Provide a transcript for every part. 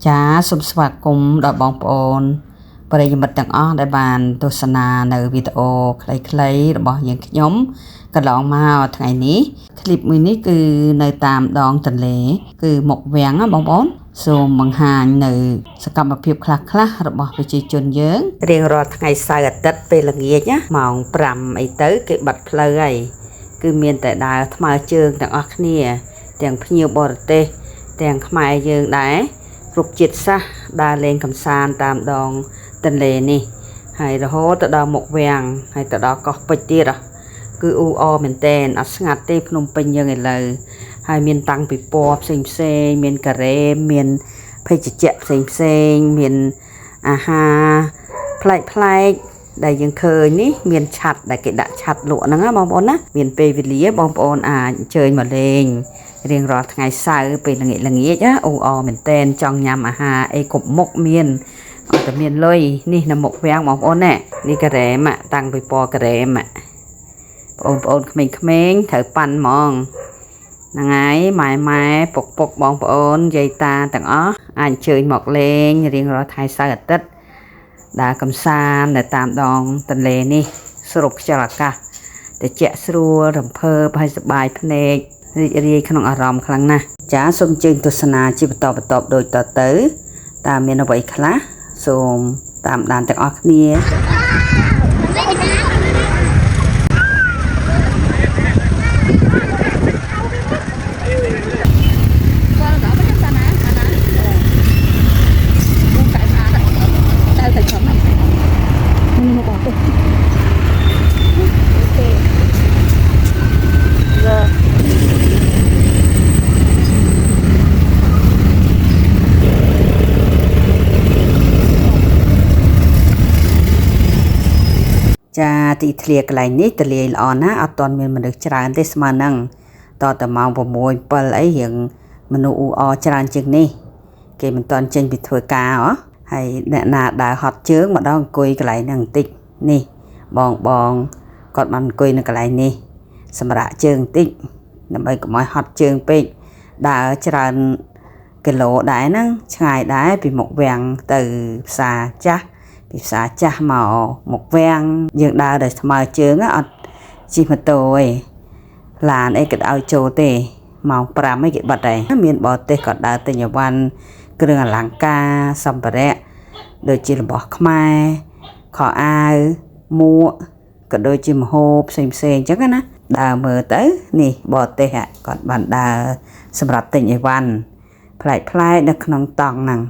ចាសូមស្វាគមន៍ដល់បងប្អូនប្រិយមិត្តទាំងអស់ដែលបានទស្សនានៅវីដេអូខ្លីៗរបស់យើងខ្ញុំកន្លងមកថ្ងៃនេះคลิปមួយនេះគឺនៅតាមដងទន្លេគឺមុខវាំងណាបងប្អូនសូមបង្ហាញនៅសកម្មភាពខ្លះៗរបស់ប្រជាជនយើងរៀងរាល់ថ្ងៃសៅរ៍អាទិត្យពេលល្ងាចណាម៉ោង5អីទៅគេបិទផ្លូវហើយគឺមានតែដើរថ្មើរជើងទាំងអស់គ្នាទាំងភ្ញៀវបរទេសទាំងខ្មែរយើងដែរគ្រប់ជាតិសាសន៍ដើរលេងកម្សាន្តតាមដងទន្លេនេះហើយរហូតទៅដល់មុខវាំងហើយទៅដល់កោះពេជ្រទៀតគឺអ៊ូអរមែនតែនអត់ស្ងាត់ទេភ្នំពេញយើងឥឡូវហើយមានតាំងពីពណ៌ផ្សេងមានការ៉េមានភេសជ្ជៈផ្សេងមានអាហារប្លែកដែលយើងឃើញនេះមានឆ័ត្រដែលគេដាក់ឆ័ត្រលក់ហ្នឹងណាបងប្អូនណាមានពេលវេលាបងប្អូនអាចអញ្ជើញមកលេងរៀងរាល់ថ្ងៃសៅរ៍ពេលល្ងាចណាអ៊ូអរមែនតែនចង់ញ៉ាំអាហារអីគ្រប់មុខមានអត់តែមានលុយនេះនៅមុខវាំងបងប្អូនណានេះការ៉េមតាំងពីពណ៌ការ៉េមបងប្អូនក្មេងៗត្រូវប៉ាន់ហ្មងហ្នឹងហើយម៉ែពុកបងប្អូនយាយតាទាំងអស់អាចអញ្ជើញមកលេងរៀងរាល់ថ្ងៃសៅរ៍អាទិត្យដើរកម្សាន្តនៅតាមដងទន្លេនេះស្រូបខ្យល់អាកាសត្រជាក់ស្រួលរំភើបហើយសប្បាយភ្នែករីករាយក្នុងអារម្មណ៍ខ្លាំងណាស់ចាសូមអញ្ជើញទស្សនាជាបន្តដូចតទៅតើមានអ្វីខ្លះសូមតាមដានទាំងអស់គ្នាចាទីធ្លាកន្លែងនេះទលាយល្អណាស់អត់ទាន់មានមនុស្សច្រើនទេស្មើនឹងតតែម៉ោង6 7អីរៀងមនុស្សអ៊ូអរច្រើនជាងនេះគេមិនទាន់ចេញពីធ្វើការហើយអ្នកណាដើរហត់ជើងម្ដងអង្គុយកន្លែងហ្នឹងបន្តិចនេះបងគាត់បានអង្គុយនៅកន្លែងនេះសម្រាប់ជើងបន្តិចដើម្បីកុំឲ្យហត់ជើងពេកដើរច្រើនគីឡូដែរហ្នឹងឆ្ងាយដែរពីមុខវាំងទៅផ្សារចាស់ពីផ្សារចាស់មកមុខវាំងយើងដើរដោយថ្មើរជើងអត់ជិះម៉ូតូទេឡានអីក៏ឲ្យចូលទេម៉ោង5អីគេបិទដែរមានបរទេសក៏ដើរទិញអីវ៉ាន់គ្រឿងអលង្ការសម្ភារៈដូចជារបស់ខ្មែរខោអាវមួកក៏ដូចជាម្ហូបផ្សេងអញ្ចឹងណាដើរមើលទៅនេះបរទេសគាត់បានដើរសម្រាប់ទិញអីវ៉ាន់ប្លែកនៅក្នុងតង់ហ្នឹង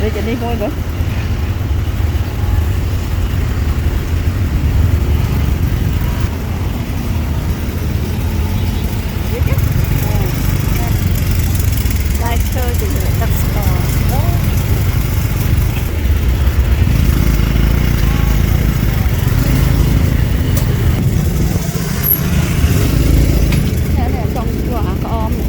rồi cho đi thôi bớt like chơi thì đặt spa nè trong quả om này.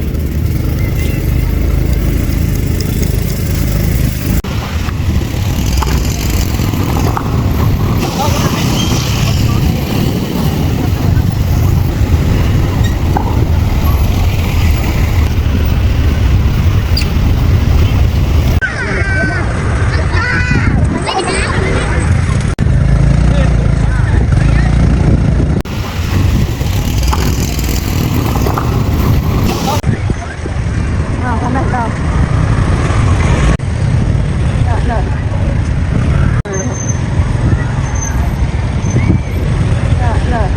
Không biết đâu. Rồi. Rồi.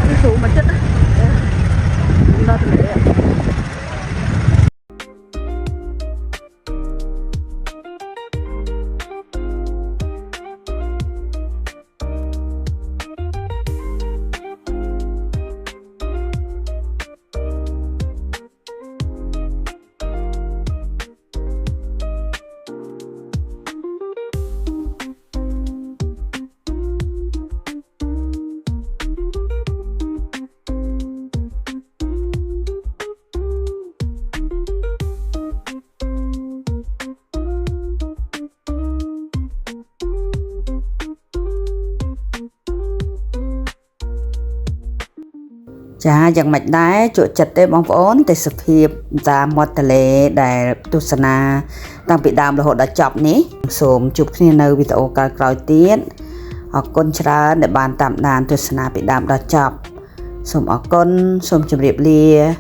Đi xuống mà chết á. Đó thì để. Chà, chẳng mạch đáy chỗ chật tế bóng ổn tại sự hiệp ra một tà lệ để tu sân à đang bị đàm là hộ đã chọc ní xùm chụp khi nơi video cả cõi tiến ở con chá để bàn tạm đàn tu sân à bị đàm đã chọc xùm ở con xùm chụp điệp lia